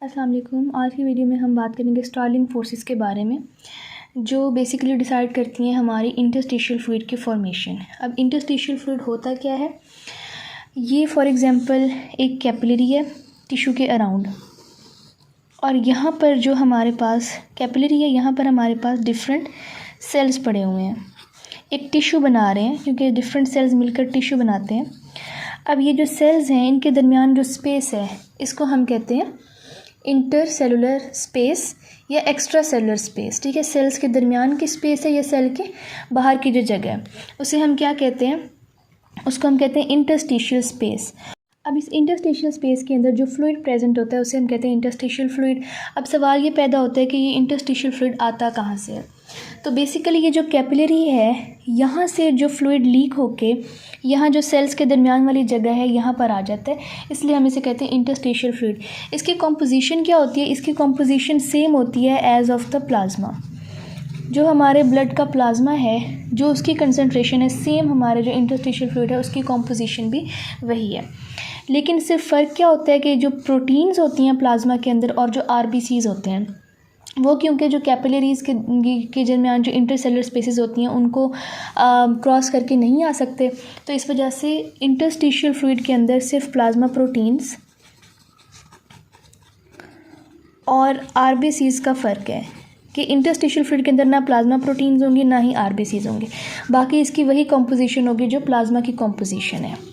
अस्सलाम वालेकुम। आज की वीडियो में हम बात करेंगे स्टार्लिंग फोर्सेस के बारे में, जो बेसिकली डिसाइड करती हैं हमारी इंटरस्टिशियल फ्लूइड की फॉर्मेशन। अब इंटरस्टिशियल फ्लूइड होता क्या है, ये फॉर एग्जांपल एक कैपिलरी है टिश्यू के अराउंड, और यहाँ पर जो हमारे पास कैपिलरी है, यहाँ पर हमारे पास डिफरेंट सेल्स पड़े हुए हैं, एक टिश्यू बना रहे हैं क्योंकि डिफरेंट सेल्स मिलकर टिश्यू बनाते हैं। अब ये जो सेल्स हैं, इनके दरमियान जो स्पेस है, इसको हम कहते हैं इंटर सेलुलर स्पेस या एक्स्ट्रा सेलुलर स्पेस। ठीक है, सेल्स के दरमियान की स्पेस है या सेल के बाहर की जो जगह है, उसे हम क्या कहते हैं, उसको हम कहते हैं इंटरस्टिशियल स्पेस। अब इस इंटरस्टिशियल स्पेस के अंदर जो फ्लूइड प्रेजेंट होता है उसे हम कहते हैं इंटरस्टिशियल फ्लूइड। अब सवाल ये पैदा होता है कि ये इंटरस्टिशियल फ्लूइड आता कहाँ से है। तो बेसिकली ये जो कैपिलरी है, यहाँ से जो फ्लूइड लीक होके यहाँ जो सेल्स के दरमियान वाली जगह है यहाँ पर आ जाता है, इसलिए हम इसे कहते हैं इंटरस्टिशियल फ्लूइड। इसकी कॉम्पोजिशन क्या होती है? इसकी कॉम्पोजिशन सेम होती है एज ऑफ द प्लाज्मा। जो हमारे ब्लड का प्लाज्मा है, जो उसकी कंसनट्रेशन है, सेम हमारे जो इंटरस्टिशियल फ्लूइड है उसकी कॉम्पोजिशन भी वही है। लेकिन सिर्फ फ़र्क क्या होता है कि जो प्रोटीन्स होती हैं प्लाज्मा के अंदर और जो आरबीसीज होते हैं, वो क्योंकि जो कैपिलरीज़ के दरमियान जो इंटरसेलुलर स्पेसेस होती हैं उनको क्रॉस करके नहीं आ सकते, तो इस वजह से इंटरस्टिशियल फ्लूइड के अंदर सिर्फ प्लाज्मा प्रोटीन्स और आरबीसीज का फ़र्क है कि इंटरस्टिशियल फ्लूइड के अंदर ना प्लाज्मा प्रोटीन्स होंगी ना ही आरबीसीज होंगे, बाकी इसकी वही कॉम्पोजिशन होगी जो प्लाज्मा की कॉम्पोजिशन है।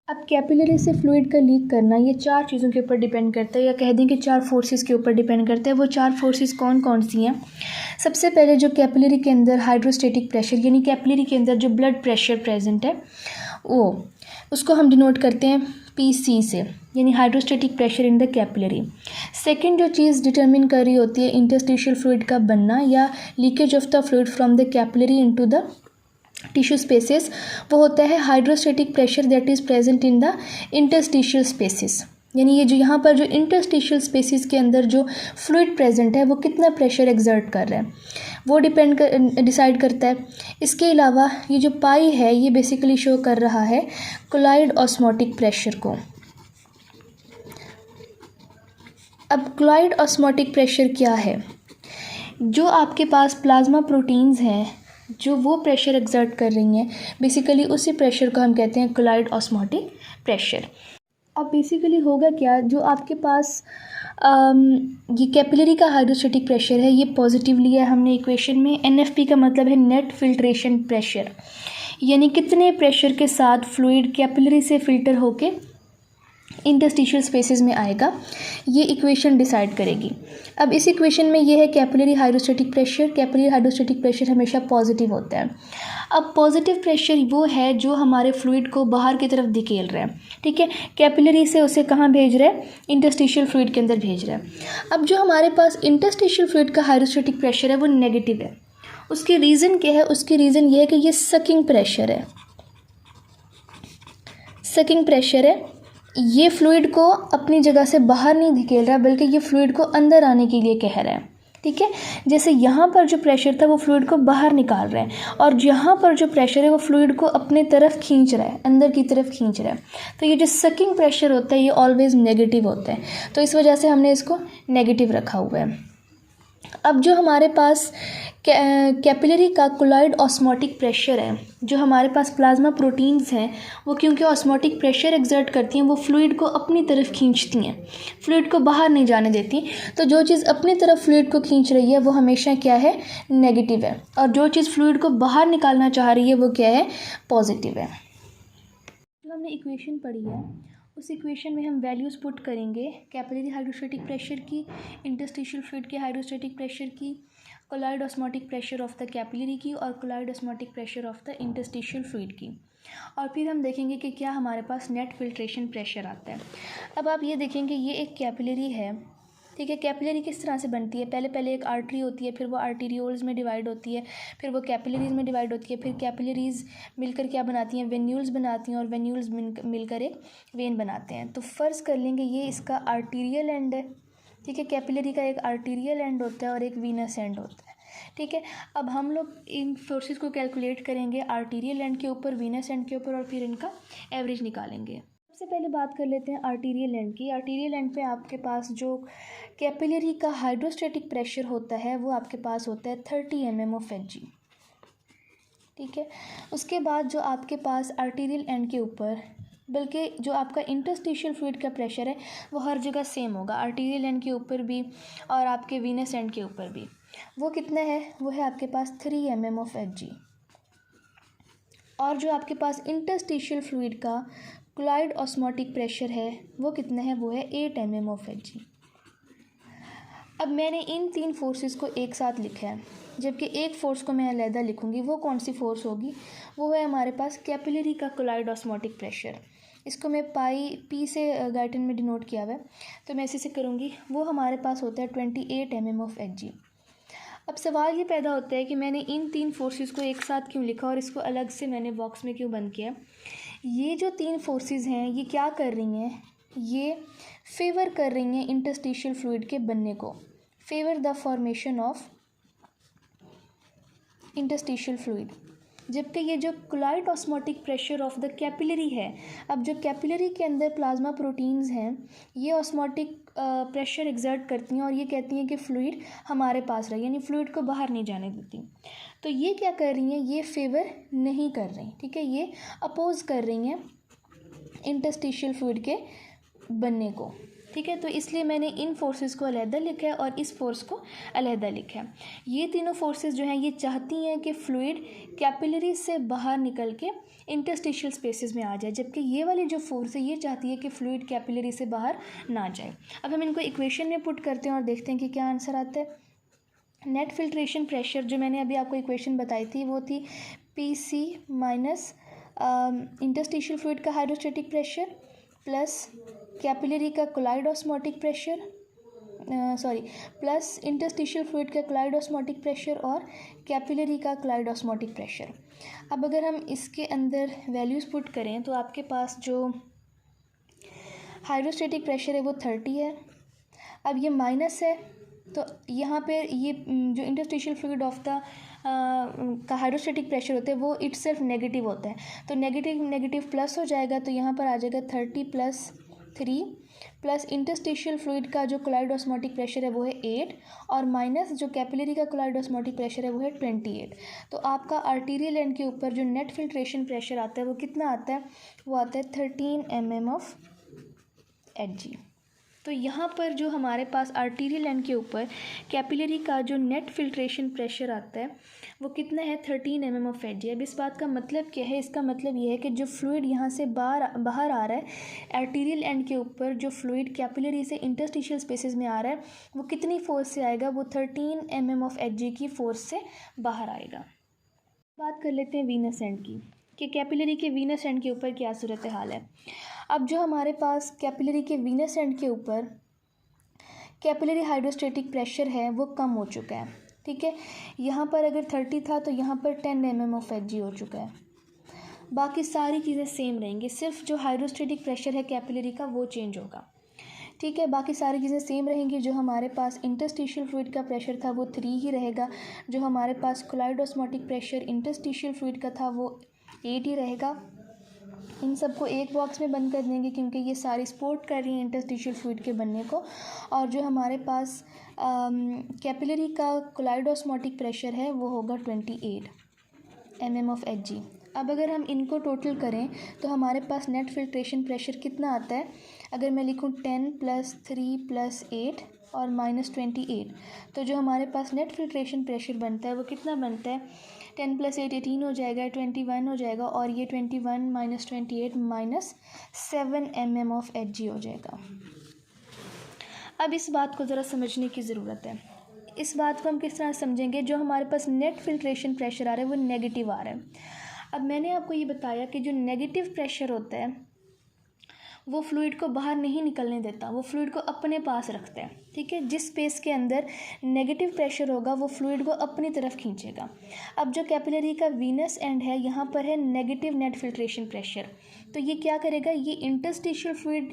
अब कैपिलरी से फ्लूइड का लीक करना ये 4 चीज़ों के ऊपर डिपेंड करता है, या कह दें कि 4 फोर्सेस के ऊपर डिपेंड करता है। वो 4 फोर्सेस कौन कौन सी हैं? सबसे पहले जो कैपिलरी के अंदर हाइड्रोस्टेटिक प्रेशर, यानी कैपिलरी के अंदर जो ब्लड प्रेशर प्रेजेंट है वो, उसको हम डिनोट करते हैं PC से, यानी hydrostatic pressure in the capillary. Second जो चीज़ डिटर्मिन कर रही होती है इंटरस्टिशियल फ्लूइड का बनना या leakage of the fluid from the capillary into the tissue spaces, वो होता है hydrostatic pressure that is present in the interstitial spaces. यानी ये जो यहाँ पर जो इंटरस्टिशियल स्पेसेस के अंदर जो फ्लूइड प्रेजेंट है वो कितना प्रेशर एक्सर्ट कर रहा है, वो डिसाइड करता है। इसके अलावा ये जो पाई है ये बेसिकली शो कर रहा है कोलाइड ऑस्मोटिक प्रेशर को। अब कोलाइड ऑस्मोटिक प्रेशर क्या है? जो आपके पास प्लाज्मा प्रोटीन्स हैं जो वो प्रेशर एक्सर्ट कर रही हैं, बेसिकली उसी प्रेशर को हम कहते हैं कोलाइड ऑस्मोटिक प्रेशर। अब बेसिकली होगा क्या, जो आपके पास ये कैपिलरी का हाइड्रोस्टेटिक प्रेशर है ये पॉजिटिव लिया है हमने इक्वेशन में। NFP का मतलब है नेट फिल्ट्रेशन प्रेशर, यानी कितने प्रेशर के साथ फ्लूइड कैपिलरी से फ़िल्टर होके इंटरस्टिशियल स्पेसेस में आएगा, ये इक्वेशन डिसाइड करेगी। अब इस इक्वेशन में ये है capillary hydrostatic pressure. Capillary hydrostatic pressure हमेशा पॉजिटिव होता है। अब पॉजिटिव प्रेशर वो है जो हमारे फ्लूइड को बाहर की तरफ धकेल रहा है। ठीक है, कैपिलरी से उसे कहाँ भेज रहा है? इंटरस्टिशियल फ्लूइड के अंदर भेज रहा है। अब जो हमारे पास इंटरस्टिशियल फ्लूइड का हाइड्रोस्टेटिक प्रेशर है वो नेगेटिव है। उसकी रीज़न क्या है? उसकी रीज़न ये है कि ये सकिंग प्रेशर है। सकिंग प्रेशर है, ये फ्लूइड को अपनी जगह से बाहर नहीं धकेल रहा बल्कि ये फ्लूइड को अंदर आने के लिए कह रहा है। ठीक है, जैसे यहाँ पर जो प्रेशर था वो फ्लूइड को बाहर निकाल रहा है, और यहाँ पर जो प्रेशर है वो फ्लूइड को अपने तरफ खींच रहा है, अंदर की तरफ खींच रहा है। तो ये जो सकिंग प्रेशर होता है ये ऑलवेज नेगेटिव होता है, तो इस वजह से हमने इसको नेगेटिव रखा हुआ है। अब जो हमारे पास कैपिलरी का कोलाइड ऑस्मोटिक प्रेशर है, जो हमारे पास प्लाज्मा प्रोटीन्स हैं वो क्योंकि ऑस्मोटिक प्रेशर एक्सर्ट करती हैं, वो फ्लूइड को अपनी तरफ खींचती हैं, फ्लूइड को बाहर नहीं जाने देती। तो जो चीज़ अपनी तरफ फ्लूइड को खींच रही है वो हमेशा क्या है? नेगेटिव है, और जो चीज़ फ्लूइड को बाहर निकालना चाह रही है वो क्या है? पॉजिटिव है। जो हमने इक्वेशन पढ़ी है उस इक्वेशन में हम वैल्यूज़ पुट करेंगे कैपिलरी हाइड्रोस्टेटिक प्रेशर की, इंटरस्टिशियल फ्लूइड के हाइड्रोस्टेटिक प्रेशर की, colloid osmotic pressure of the capillary की, और colloid osmotic pressure of the interstitial fluid की। और फिर हम देखेंगे कि क्या हमारे पास नेट फिल्ट्रेशन प्रेशर आता है। अब आप ये देखेंगे ये एक कैपिलरी है। ठीक है, कैपिलरी किस तरह से बनती है? पहले एक आर्टरी होती है, फिर वो आर्टीरियोल्स में डिवाइड होती है, फिर वो कैपिलरीज में डिवाइड होती है, फिर कैपिलरीज मिलकर क्या बनाती हैं? वेन्यूल्स बनाती हैं, और वेन्यूल्स मिलकर एक वेन बनाते हैं। तो फ़र्ज़ कर लेंगे ये इसका आर्टीरियल एंड है। ठीक है, कैपिलरी का एक आर्टीरियल एंड होता है और एक वीनस एंड होता है। ठीक है, अब हम लोग इन फोर्सेस को कैलकुलेट करेंगे आर्टीरियल एंड के ऊपर, वीनस एंड के ऊपर, और फिर इनका एवरेज निकालेंगे। सबसे पहले बात कर लेते हैं आर्टीरियल एंड की। आर्टीरियल एंड पे आपके पास जो कैपिलरी का हाइड्रोस्टैटिक प्रेशर होता है वो आपके पास होता है 30 mm ऑफ Hg। ठीक है, उसके बाद जो आपके पास आर्टीरियल एंड के ऊपर, बल्कि जो आपका इंटरस्टिशियल फ्लूइड का प्रेशर है वो हर जगह सेम होगा, आर्टीरियल एंड के ऊपर भी और आपके वीनस एंड के ऊपर भी। वो कितना है? वो है आपके पास 3 mm ऑफ Hg। और जो आपके पास इंटरस्टिशियल फ्लूइड का क्लोराइड ऑस्मोटिक प्रेशर है वो कितना है? वो है 8 mm ऑफ Hg। अब मैंने इन तीन फोर्सेस को एक साथ लिखा है, जबकि एक फ़ोर्स को मैं अलहदा लिखूँगी। वो कौन सी फ़ोर्स होगी? वो है हमारे पास कैपिलरी का क्लोराइड ऑस्मोटिक प्रेशर। इसको मैं पी से गाइटन में डिनोट किया हुआ है, तो मैं इसी से करूँगी। वो हमारे पास होता है 28 mm ऑफ Hg। अब सवाल ये पैदा होता है कि मैंने इन तीन फोर्सेस को एक साथ क्यों लिखा और इसको अलग से मैंने बॉक्स में क्यों बंद किया। ये जो तीन फोर्सेस हैं ये क्या कर रही हैं? ये फेवर कर रही हैं इंटरस्टिशियल फ्लूइड के बनने को, favour the formation of interstitial fluid. जबकि ये जो chloride osmotic pressure of the capillary है, अब जो कैपिलरी के अंदर प्लाज्मा प्रोटीन्स हैं ये ऑस्मोटिक प्रेशर एग्जर्ट करती हैं और ये कहती हैं कि फ्लूइड हमारे पास रहे, यानी फ्लूइड को बाहर नहीं जाने देती। तो ये क्या कर रही हैं? ये फेवर नहीं कर रही, ठीक है, ये अपोज कर रही हैं इंटरस्टिशियल फ्लूइड के बनने को। ठीक है, तो इसलिए मैंने इन फोर्सेस को अलहदा लिखा है और इस फोर्स को अलहदा लिखा है। ये तीनों फोर्सेस जो हैं ये चाहती हैं कि फ्लूइड कैपिलरी से बाहर निकल के इंटरस्टिशियल स्पेसेस में आ जाए, जबकि ये वाली जो फोर्स है ये चाहती है कि फ्लूइड कैपिलरी से बाहर ना जाए। अब हम इनको इक्वेशन में पुट करते हैं और देखते हैं कि क्या आंसर आता है। नेट फिल्ट्रेशन प्रेशर जो मैंने अभी आपको इक्वेशन बताई थी वो थी PC माइनस इंटरस्टिशियल फ्लूइड का हाइड्रोस्टैटिक प्रेशर प्लस कैपिलरी का chloride osmotic pressure, plus interstitial fluid का क्लोराइड ऑस्मोटिक प्रेशर और कैपिलरी का क्लोराइड ऑस्मोटिक प्रेशर। अब अगर हम इसके अंदर वैल्यूज़ पुट करें तो आपके पास जो हाइड्रोस्टैटिक प्रेशर है वो 30 है। अब ये माइनस है तो यहाँ पे ये जो इंटरस्टिशियल फ्लूइड ऑफ द का हाइड्रोस्टैटिक प्रेशर होता है वो इटसेल्फ नेगेटिव होता है, तो नेगेटिव प्लस हो जाएगा, तो यहाँ पर आ जाएगा 30 + 3 प्लस इंटरस्टिशियल फ्लूइड का जो क्लोराइड ऑस्मोटिक प्रेशर है वो है 8 और माइनस जो कैपिलरी का क्लोराइड ऑस्मोटिक प्रेशर है वो है 28। तो आपका आर्टीरियल एंड के ऊपर जो नेट फिल्ट्रेशन प्रेशर आता है वो कितना आता है? वो आता है 13 mm ऑफ Hg। तो यहाँ पर जो हमारे पास आर्टीरियल एंड के ऊपर कैपिलरी का जो नेट फिल्ट्रेशन प्रेशर आता है वो कितना है? 13 mm ऑफ Hg। अब इस बात का मतलब क्या है? इसका मतलब ये है कि जो फ्लूइड यहाँ से बाहर आ रहा है आर्टीरियल एंड के ऊपर, जो फ्लूइड कैपिलरी से इंटरस्टिशियल स्पेसेस में आ रहा है वो कितनी फोर्स से आएगा? वो 13 mm ऑफ Hg की फोर्स से बाहर आएगा। बात कर लेते हैं वीनस एंड की कि कैपिलरी के वीनस एंड के ऊपर क्या सूरत हाल है। अब जो हमारे पास कैपिलरी के वीनस एंड के ऊपर कैपिलरी हाइड्रोस्टैटिक प्रेशर है वो कम हो चुका है। ठीक है, यहाँ पर अगर 30 था तो यहाँ पर 10 mm ऑफ Hg हो चुका है। बाकी सारी चीज़ें सेम रहेंगी, सिर्फ जो हाइड्रोस्टैटिक प्रेशर है कैपिलरी का वो चेंज होगा। ठीक है, बाकी सारी चीज़ें सेम रहेंगी। जो हमारे पास इंटरस्टिशियल फ्लूइड का प्रेशर था वो 3 ही रहेगा, जो हमारे पास chloride osmotic pressure interstitial fluid का था वो 8 ही रहेगा। इन सबको एक बॉक्स में बंद कर देंगे क्योंकि ये सारी सपोर्ट कर रही हैं इंटरस्टिशियल फ्लूइड के बनने को। और जो हमारे पास कैपिलरी का क्लोराइड ऑस्मोटिक प्रेशर है वो होगा 28 mm ऑफ Hg। अब अगर हम इनको टोटल करें तो हमारे पास नेट फिल्ट्रेशन प्रेशर कितना आता है? अगर मैं लिखूँ 10 + 3 + 8 और -28, तो जो हमारे पास नेट फिल्ट्रेशन प्रेशर बनता है वो कितना बनता है? 10 + 8 18 हो जाएगा, 21 हो जाएगा और ये 21 - 28 -7 mm ऑफ Hg हो जाएगा। अब इस बात को ज़रा समझने की ज़रूरत है। इस बात को हम किस तरह समझेंगे? जो हमारे पास नेट फिल्ट्रेशन प्रेशर आ रहा है वो नेगेटिव आ रहा है। अब मैंने आपको ये बताया कि जो नेगेटिव प्रेशर होता है वो फ्लूइड को बाहर नहीं निकलने देता, वो फ्लूइड को अपने पास रखता है। ठीक है, जिस स्पेस के अंदर नेगेटिव प्रेशर होगा वो फ्लूइड को अपनी तरफ खींचेगा। अब जो कैपिलरी का वीनस एंड है यहाँ पर है नेगेटिव नेट फिल्ट्रेशन प्रेशर, तो ये क्या करेगा? ये इंटरस्टिशियल फ्लूइड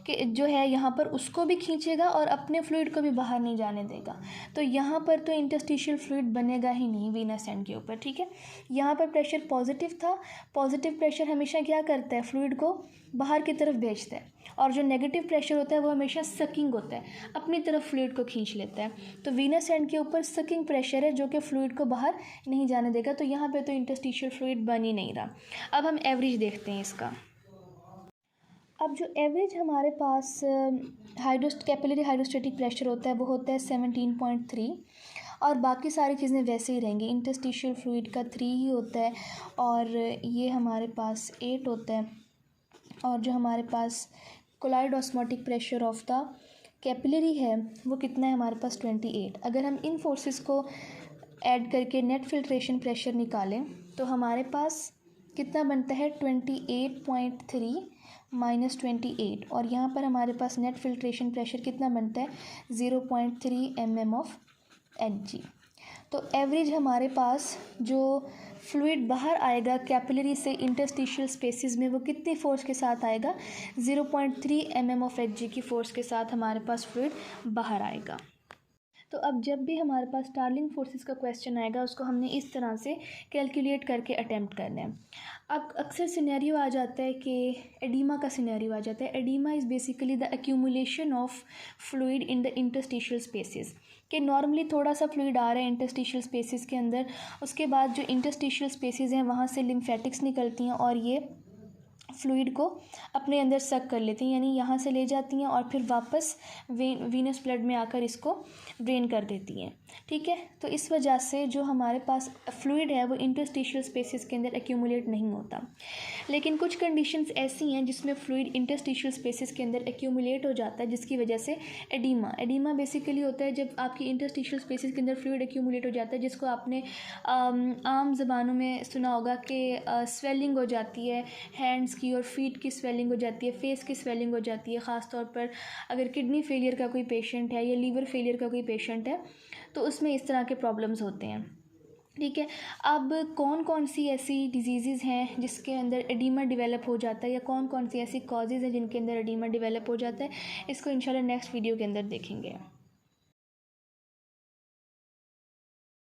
के जो है यहाँ पर उसको भी खींचेगा और अपने फ्लूइड को भी बाहर नहीं जाने देगा। तो यहाँ पर तो इंटरस्टिशियल फ्लूइड बनेगा ही नहीं वीनस एंड के ऊपर। ठीक है, यहाँ पर प्रेशर पॉजिटिव था। पॉजिटिव प्रेशर हमेशा क्या करता है? फ्लूइड को बाहर की तरफ भेजता है, और जो नेगेटिव प्रेशर होता है वो हमेशा सकिंग होता है, अपनी तरफ फ्लूइड को खींच लेता है। तो वीनस एंड के ऊपर सकिंग प्रेशर है जो कि फ्लूइड को बाहर नहीं जाने देगा, तो यहाँ पे तो इंटरस्टिशियल फ्लूइड बन ही नहीं रहा। अब हम एवरेज देखते हैं इसका। अब जो एवरेज हमारे पास कैपिलरी हाइड्रोस्टेटिक प्रेशर होता है वो होता है 17.3, और बाकी सारी चीज़ें वैसे ही रहेंगी। इंटरस्टिशियल फ्लूइड का 3 ही होता है, और ये हमारे पास 8 होता है, और जो हमारे पास colloid osmotic pressure of the capillary है वो कितना है हमारे पास 28। अगर हम इन फोर्सेस को ऐड करके नेट फिल्ट्रेशन प्रेशर निकालें तो हमारे पास कितना बनता है 28.3 माइनस 28, और यहाँ पर हमारे पास नेट फिल्ट्रेशन प्रेशर कितना बनता है 0.3 mm ऑफ Hg। तो एवरेज हमारे पास जो फ्लूइड बाहर आएगा कैपिलरी से इंटरस्टिशियल स्पेसिस में वो कितनी फोर्स के साथ आएगा 0.3 mm ऑफ Hg की फोर्स के साथ हमारे पास फ्लूइड बाहर आएगा। तो अब जब भी हमारे पास स्टार्लिंग फोर्सेस का क्वेश्चन आएगा उसको हमने इस तरह से कैलकुलेट करके अटैम्प्ट करना है। अब अक्सर सिनेरियो आ जाता है कि एडीमा का सिनेरियो आ जाता है। Oedema is basically the accumulation of fluid in the interstitial spaces, कि नॉर्मली थोड़ा सा फ्लूइड आ रहा है इंटरस्टिशियल स्पेसिस के अंदर, उसके बाद जो इंटरस्टिशियल स्पेसिस हैं वहाँ से लिम्फेटिक्स निकलती हैं और ये फ्लूइड को अपने अंदर सक कर लेती हैं, यानी यहाँ से ले जाती हैं और फिर वापस वीनस ब्लड में आकर इसको ड्रेन कर देती हैं। ठीक है, तो इस वजह से जो हमारे पास फ्लूइड है वो इंटरस्टिशियल स्पेसिस के अंदर एक्यूमुलेट नहीं होता। लेकिन कुछ कंडीशंस ऐसी हैं जिसमें फ्लूइड इंटरस्टिशियल स्पेसिस के अंदर एक्यूमुलेट हो जाता है, जिसकी वजह से एडीमा बेसिकली होता है जब आपकी इंटरस्टिशियल स्पेसिस के अंदर फ्लूइड एक्यूमुलेट हो जाता है, जिसको आपने आम ज़बानों में सुना होगा कि स्वेलिंग हो जाती है, हैंड्स की और फीट की स्वेलिंग हो जाती है, फेस की स्वेलिंग हो जाती है। ख़ास तौर पर अगर किडनी फेलियर का कोई पेशेंट है या लीवर फेलियर का कोई पेशेंट है तो उसमें इस तरह के प्रॉब्लम्स होते हैं। ठीक है, अब कौन कौन सी ऐसी डिजीज़ हैं जिसके अंदर एडीमा डेवलप हो जाता है, या कौन कौन सी ऐसी कॉजेज़ हैं जिनके अंदर एडीमा डेवलप हो जाता है, इसको इंशाल्लाह नेक्स्ट वीडियो के अंदर देखेंगे।